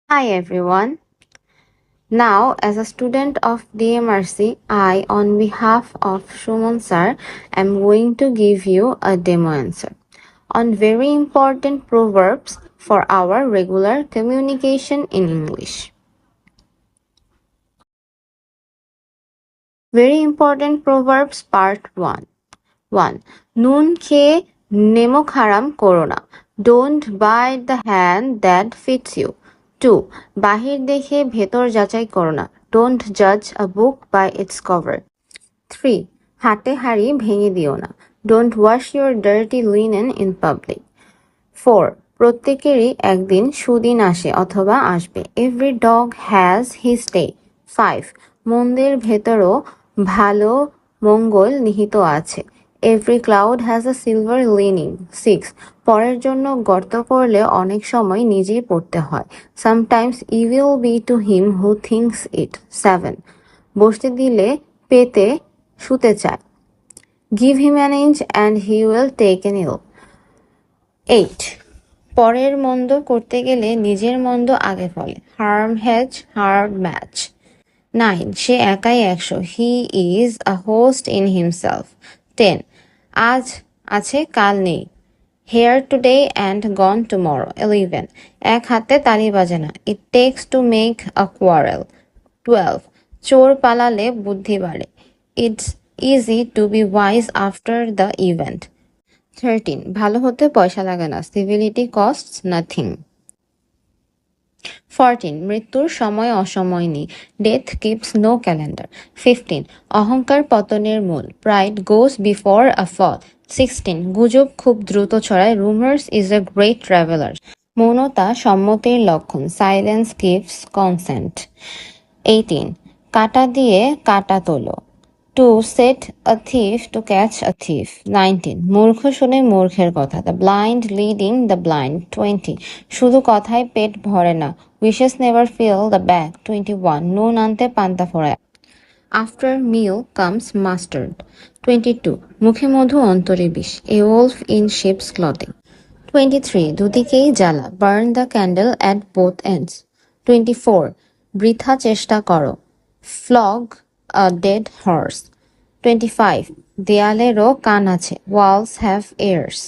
Hi everyone. Now, as a student of DMRC, I, on behalf of Shuman sir, am going to give you a demo answer on very important proverbs for our regular communication in English. Very important proverbs part 1. 1. নুন খেয়ে নেমক হারাম করো না. Don't bite the hand that feeds you. 2. বাহির দেখে ভেতর যাচাই করো না. Don't judge a book by its cover. 3. হাতে হাড়ি ভেঙে দিও না. Don't wash your dirty linen in public. 4. প্রত্যেকেরই একদিন সুদিন আসে অথবা আসবে. Every dog has his day. 5. মন্দের ভেতরও ভালো মঙ্গল নিহিত আছে. Every cloud has a silver lining. 6. পরের জন্য গর্ত করলে অনেক সময় নিজেই পড়তে হয়. Sometimes evil be to him who thinks it. 7. বসতে দিলে পেতে শুতে চায়. Give him an inch and he will take an ell. 8. পরের মন্দ করতে গেলে নিজের মন্দ আগে ফলে. Harm hedge, hard match. 9. সে একাই 100. He is a host in himself. 10. আজ আছে কাল নেই. Here today and gone tomorrow. 11. এক হাতে তালি বাজে না. It takes to make a quarrel. 12. চোর পালালে বুদ্ধি বাড়ে. It's easy to be wise after the event. 13. ভালো হতে পয়সা লাগে না. Civility costs nothing. 14. মৃত্যুর সময় অসময় নেই. Death keeps no calendar. 15. অহংকার পতনের মূল. Pride goes before a fall. 16. গুজব খুব দ্রুত ছড়ায়. Rumors is a great traveler. মৌনতা সম্মতির লক্ষণ. Silence gives consent. 18. কাটা দিয়ে কাটা তোলো. To set a thief to catch a thief. 19. মূর্খ শুনে মূর্খের কথা. The blind leading the blind. 20. শুধু কথায় পেট ভরে না. Wishes never fill the bag. 21. নুন আনতে পান্তা ফোড়ায়. After meal comes mustard. 22. মুখে মধু অন্তরে বিষ. A wolf in sheep's clothing. 23. দুদিকেই জ্বালা. Burn the candle at both ends. 24. বৃথা চেষ্টা করো. Flog a dead horse. 25. দেয়ালেরও কান আছে. Walls have ears.